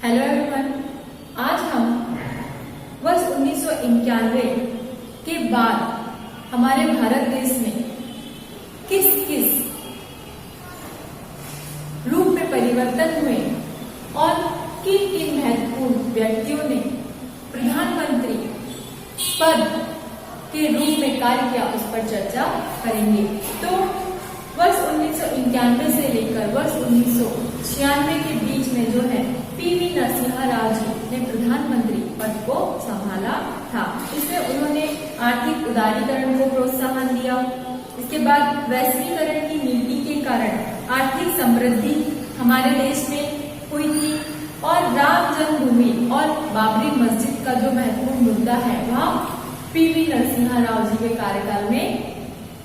Hello everyone, आज हम वर्ष 1991 के बाद हमारे भारत देश में किस किस रूप में परिवर्तन हुए और किन किन महत्वपूर्ण व्यक्तियों ने प्रधानमंत्री पद के रूप में कार्य किया, उस पर चर्चा करेंगे। तो वर्ष 1991 से लेकर वर्ष 1996 के बीच में जो है पीवी नरसिम्हा राव जी ने प्रधानमंत्री पद को संभाला था। इसमें उन्होंने आर्थिक उदारीकरण को प्रोत्साहन दिया। इसके बाद वैश्वीकरण की नीति के कारण आर्थिक समृद्धि हमारे देश में हुई थी और राम जन्मभूमि और बाबरी मस्जिद का जो महत्वपूर्ण मुद्दा है वह पीवी नरसिम्हा राव जी के कार्यकाल में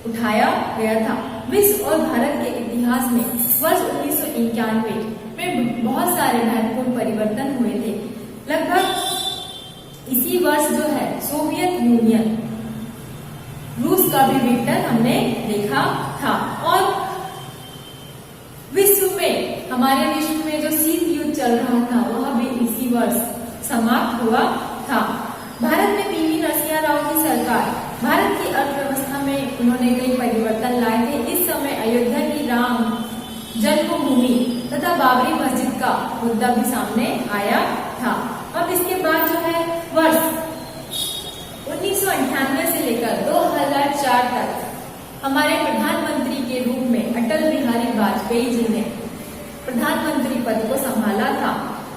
उठाया गया था। विश्व और भारत के इतिहास में वर्ष 1991 में बहुत सारे महत्वपूर्ण परिवर्तन हुए थे। लगभग इसी वर्ष जो है सोवियत यूनियन रूस का भी विघटन हमने देखा था और हमारे विश्व में जो शीत युद्ध चल रहा था वह भी इसी वर्ष समाप्त हुआ था। भारत में पीवी नरसिम्हा राव की सरकार भारत की अर्थव्यवस्था में उन्होंने कई परिवर्तन लाए थे। इस समय अयोध्या की राम जन्मभूमि तथा बाबरी मस्जिद का मुद्दा भी सामने आया था। अब इसके बाद जो है वर्ष 1998 से लेकर 2004 तक हमारे प्रधानमंत्री के रूप में अटल बिहारी वाजपेयी जी ने प्रधानमंत्री पद को संभाला था।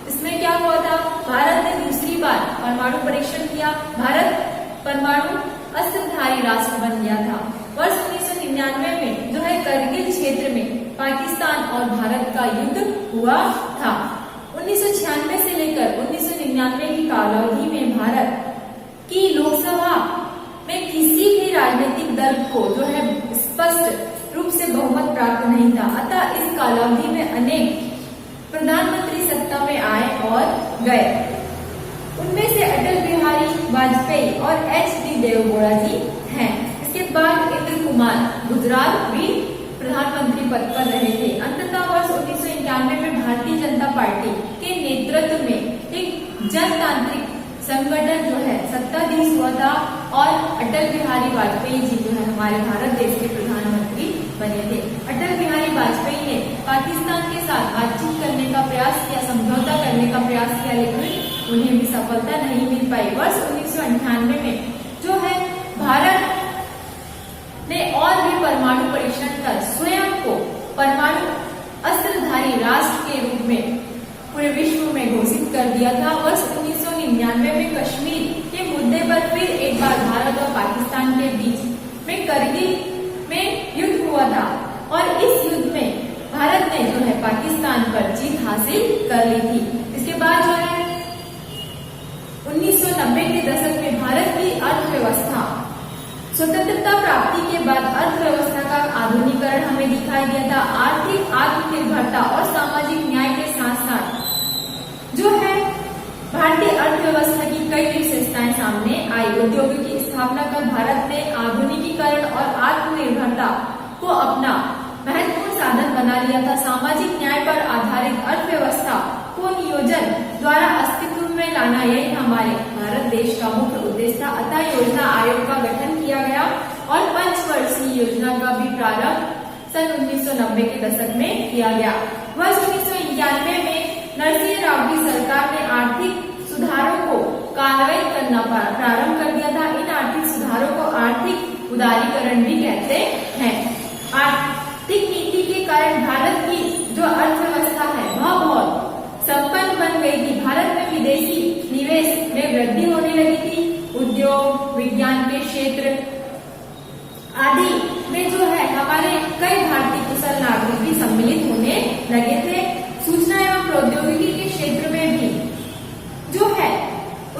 इसमें क्या हुआ था, भारत ने दूसरी बार परमाणु परीक्षण किया। भारत परमाणु अस्त्रधारी राष्ट्र बन गया था। वर्ष 1999 में जो है करगिल क्षेत्र में पाकिस्तान और भारत का युद्ध हुआ था। 1996 से लेकर 1999 की कालावधि में भारत की लोकसभा में किसी भी राजनीतिक दल को जो है स्पष्ट रूप से बहुमत प्राप्त नहीं था। अतः इस कालावधि में अनेक प्रधानमंत्री सत्ता में आए और गए। उनमें से अटल बिहारी वाजपेयी और एच.डी. देवेगौड़ा जी हैं। इसके बाद इंद्र कुमार गुजराल भी प्रधानमंत्री पद पर रहे थे। अंततः वर्ष 1991 में भारतीय जनता पार्टी के नेतृत्व में एक जनतांत्रिक संगठन जो है सत्ताधीश हुआ था और अटल बिहारी वाजपेयी जी जो है हमारे भारत देश के प्रधानमंत्री बने थे। अटल बिहारी वाजपेयी ने पाकिस्तान के साथ बातचीत करने का प्रयास किया, समझौता करने का प्रयास किया, लेकिन उन्हें भी सफलता नहीं मिल पाई। वर्ष 1998 में जो है भारत ने और भी परमाणु परीक्षण कर स्वयं को परमाणु अस्त्रधारी राष्ट्र के रूप में पूरे विश्व में घोषित कर दिया था। वर्ष 1999 में कश्मीर के मुद्दे पर फिर एक बार भारत और पाकिस्तान के बीच में करगिल में युद्ध हुआ था और इस युद्ध में भारत ने जो है पाकिस्तान पर जीत हासिल कर ली थी। इसके बाद जो है 1990 के दशक में भारत की अर्थव्यवस्था स्वतंत्रता प्राप्ति के बाद अर्थव्यवस्था का आधुनिकीकरण हमें दिखाई दिया था। आर्थिक आत्मनिर्भरता और सामाजिक न्याय के साथ साथ जो है भारतीय अर्थव्यवस्था की कई विशेषताएं सामने आई। उद्योगों की स्थापना कर भारत ने आधुनिकीकरण और आत्मनिर्भरता को अपना महत्वपूर्ण साधन बना लिया था। सामाजिक न्याय पर आधारित अर्थव्यवस्था को नियोजन द्वारा अस्तित्व में लाना यही हमारे भारत देश का मुख्य उद्देश्य था। अतः योजना आयोग का गठन किया गया और पंचवर्षीय योजना का भी प्रारंभ सन 1990 के दशक में किया गया। वर्ष 1991 में नरसिम्हा राव की सरकार ने आर्थिक सुधारों को कार्रवाई करना प्रारंभ कर दिया था। इन आर्थिक सुधारों को आर्थिक उदारीकरण भी कहते हैं। आर्थिक नीति के कारण भारत की जो अर्थव्यवस्था है वह बहुत संपन्न बन गई थी। भारत में विदेशी निवेश में वृद्धि होने लगी थी। उद्योग, विज्ञान के क्षेत्र आदि में जो है हमारे कई भारतीय कुशल नागरिक भी सम्मिलित होने लगे थे। सूचना एवं प्रौद्योगिकी के क्षेत्र में भी जो है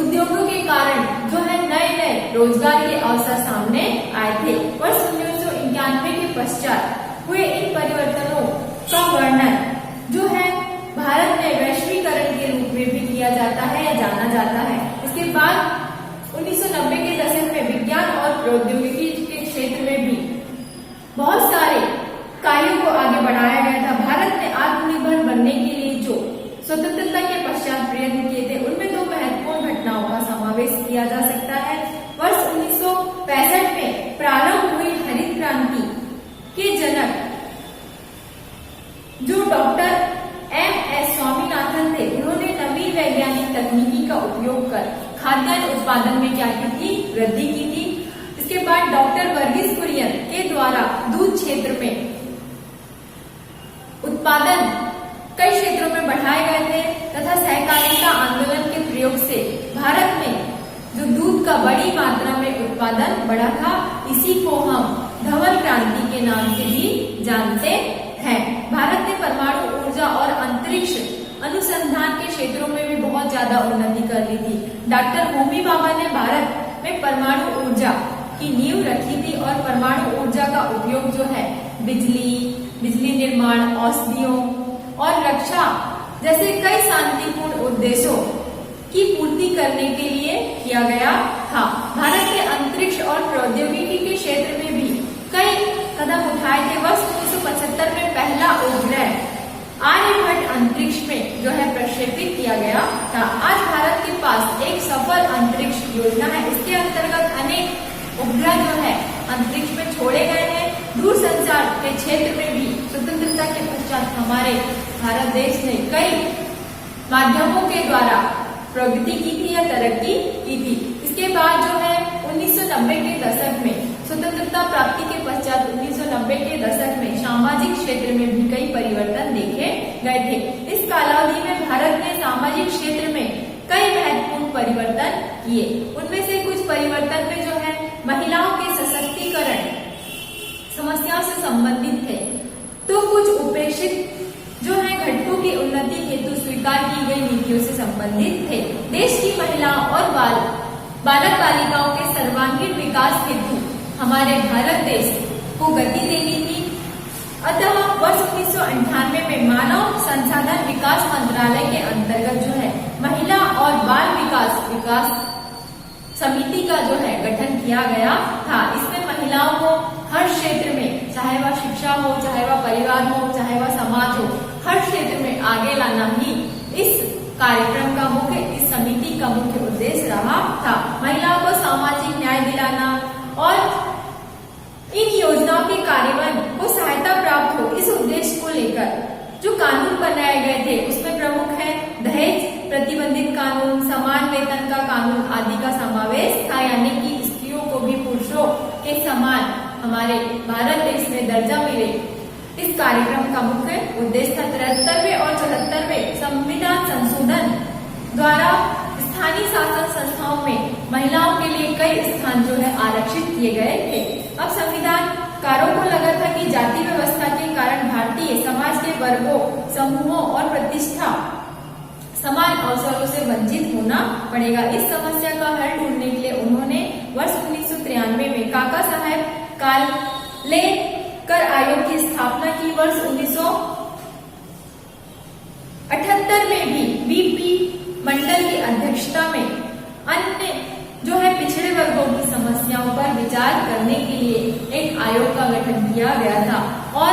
उद्योगों के कारण जो है नए नए रोजगार के अवसर सामने आए थे। वर्ष 1991 के पश्चात हुए इन परिवर्तनों का वर्णन जो है भारत में वैश्वीकरण के रूप में भी किया जाता है या जाना जाता है। इसके बाद 1990 के दशक में विज्ञान और प्रौद्योगिकी के क्षेत्र में भी बहुत सारे कार्यों को आगे बढ़ाया गया था। भारत ने आत्मनिर्भर बनने के लिए जो स्वतंत्रता के पश्चात प्रयत्न किए थे, उनमें दो महत्वपूर्ण घटनाओं का समावेश किया जा सकता है। वर्ष 1965 में प्रारंभ हुई हरित क्रांति के जनक जो डॉक्टर एम.एस. स्वामीनाथन थे, उन्होंने नवीन वैज्ञानिक तकनीकी का उपयोग कर खाद्यान्न उत्पादन में क्या की थी, वृद्धि की थी। इसके बाद डॉक्टर वर्गीस कुरियन के द्वारा दूध क्षेत्र में उत्पादन कई क्षेत्रों में बढ़ाए गए थे तथा सहकारिता आंदोलन के प्रयोग से भारत में जो दूध का बड़ी मात्रा में उत्पादन बढ़ा था, इसी को हम धवल क्रांति के नाम से भी जानते हैं। भारत ने परमाणु ऊर्जा और अंतरिक्ष अनुसंधान के क्षेत्रों में भी बहुत ज्यादा उन्नति कर ली थी। डॉक्टर होमी भाभा ने भारत में परमाणु ऊर्जा की नींव रखी थी और परमाणु ऊर्जा का उपयोग जो है बिजली निर्माण, औषधियों और रक्षा जैसे कई शांतिपूर्ण उद्देश्यों की पूर्ति करने के लिए किया गया था। भारत ने अंतरिक्ष और प्रौद्योगिकी के क्षेत्र में भी कई कदम उठाए थे। वर्ष 1975 में पहला उपग्रह आर्यभट्ट अंतरिक्ष में जो है प्रक्षेपित किया गया था। आज भारत के पास एक सफल अंतरिक्ष योजना है। इसके अंतर्गत अनेक उपग्रह जो है अंतरिक्ष में छोड़े गए हैं। दूरसंचार के क्षेत्र में भी स्वतंत्रता के पश्चात हमारे भारत देश ने कई माध्यमों के द्वारा प्रगति की थी या तरक्की की थी। इसके बाद जो है 1990 के दशक में स्वतंत्रता प्राप्ति के पश्चात 1990 के दशक में सामाजिक क्षेत्र में भी कई परिवर्तन देखे गए थे। इस कालावधि में भारत ने सामाजिक क्षेत्र में कई महत्वपूर्ण परिवर्तन किए। उनमें से कुछ परिवर्तन में जो है महिलाओं के सशक्तिकरण समस्याओं से संबंधित थे, तो कुछ उपेक्षित जो है घटकों की उन्नति हेतु स्वीकार की गई नीतियों से संबंधित थे। देश की महिलाओं और बालक बालिकाओं के सर्वांगीण विकास हेतु हमारे भारत देश को गति देनी थी। अतः वर्ष 1998 में मानव संसाधन विकास मंत्रालय के अंतर्गत जो है महिला और बाल विकास समिति का जो है गठन किया गया था। इसमें महिलाओं को हर क्षेत्र में, चाहे वह शिक्षा हो, चाहे वह परिवार हो, चाहे वह समाज हो, हर क्षेत्र में आगे लाना ही इस कार्यक्रम का इस समिति का मुख्य उद्देश्य रहा था। महिलाओं को सामाजिक न्याय दिलाना और इन योजनाओं के कार्यान्वयन को सहायता प्राप्त हो, इस उद्देश्य को लेकर जो कानून बनाए गए थे उसमें प्रमुख है दहेज प्रतिबंधित कानून, समान वेतन का कानून आदि का समावेश था। यानी कि स्त्रियों को भी पुरुषों के समान हमारे भारत देश में दर्जा मिले, इस कार्यक्रम का मुख्य उद्देश्य था। 73वें और 74वें संविधान संशोधन द्वारा स्थानीय शासन संस्थाओं में महिलाओं के लिए कई स्थान जो है आरक्षित किए गए थे। अब संविधानकारों को लगा था कि जाति व्यवस्था के कारण भारतीय समाज के वर्गों, समूहों और प्रतिष्ठा समान अवसरों से वंचित होना पड़ेगा। इस समस्या का हल ढूंढने के लिए उन्होंने वर्ष 1993 में काका साहेब कालेलकर आयोग की स्थापना की। वर्ष 1978 में भी वीपी मंडल की अध्यक्षता में अन्य जो है पिछड़े वर्गों की समस्याओं पर विचार करने के लिए एक आयोग का गठन किया गया था और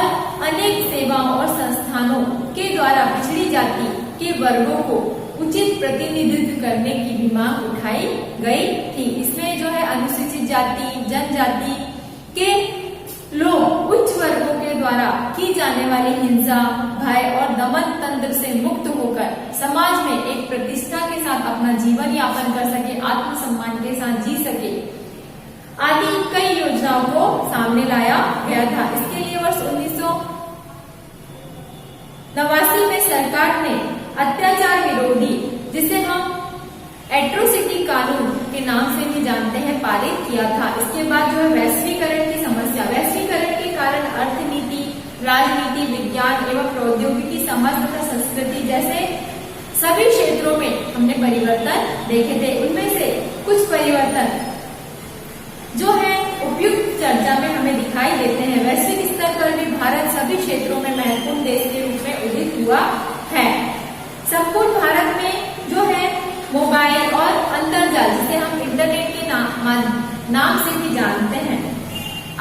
अनेक सेवाओं और संस्थानों के द्वारा पिछड़ी जाति के वर्गों को उचित प्रतिनिधित्व करने की भी मांग उठाई गई थी। इसमें जो है अनुसूचित जाति, जनजाति के लोग उच्च वर्गों के द्वारा की जाने वाली हिंसा, भय और दमन तंत्र से मुक्त होकर समाज में एक प्रतिष्ठा के साथ अपना जीवन यापन कर सके, आत्मसम्मान के साथ जी सके आदि कई योजनाओं को सामने लाया गया था। इसके लिए वर्ष 1989 में सरकार ने अत्याचार विरोधी, जिसे हम एट्रोसिटी कानून के नाम से भी जानते हैं, पारित किया था। इसके बाद जो है वैश्वीकरण की समस्या, वैश्वीकरण के कारण अर्थनीति, राजनीति, विज्ञान एवं प्रौद्योगिकी, समाज तथा संस्कृति जैसे सभी क्षेत्रों में हमने परिवर्तन देखे थे। उनमें से कुछ परिवर्तन जो है उपयुक्त चर्चा में हमें दिखाई देते हैं। वैश्विक स्तर पर भी भारत सभी क्षेत्रों में महत्वपूर्ण देश के रूप में उदित हुआ है। संपूर्ण भारत में जो है मोबाइल और अंतरजाल, जिसे हम इंटरनेट के नाम से भी जानते हैं,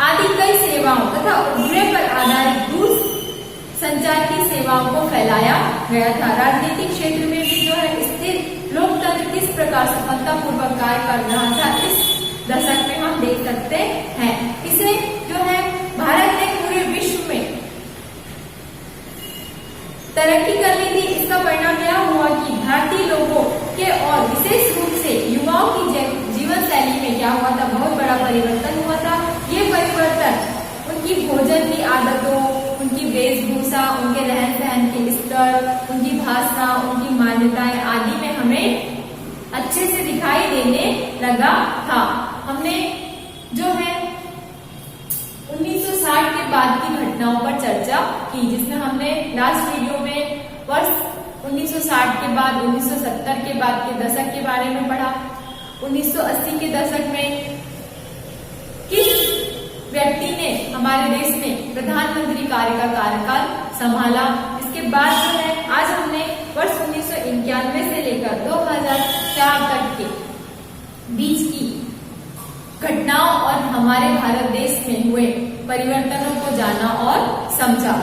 आदि कई सेवाओं तथा उपग्रह पर आधारित दूर संचार की सेवाओं को फैलाया गया था। राजनीतिक क्षेत्र में भी जो है स्थिर लोकतंत्र किस प्रकार सफलतापूर्वक कार्य कर रहा था, इस दशक में हम देख सकते हैं। इसे जो है भारत ने पूरे विश्व में तरक्की कर ली थी। इसका परिणाम यह हुआ कि भारतीय लोगों के और विशेष रूप से युवाओं की जीवन शैली में क्या हुआ था, बहुत बड़ा परिवर्तन हुआ था। ये परिवर्तन उनकी भोजन की आदतों, उनकी वेशभूषा, उनके रहन सहन के स्तर, उनकी भाषा, उनकी मान्यताएं आदि में हमें अच्छे से दिखाई देने लगा था। हमने जो है 1960 के बाद की घटनाओं पर चर्चा की, जिसमें हमने लास्ट वीडियो में वर्ष 1960 के बाद 1970 के बाद के दशक के बारे में पढ़ा। 1980 के दशक में किस व्यक्ति ने हमारे देश में प्रधानमंत्री कार्य का कार्यकाल संभाला। इसके बाद जो है आज हमने वर्ष 1991 से लेकर 2004 तक के बीच की घटनाओं और हमारे भारत देश में हुए परिवर्तनों को जाना और समझा।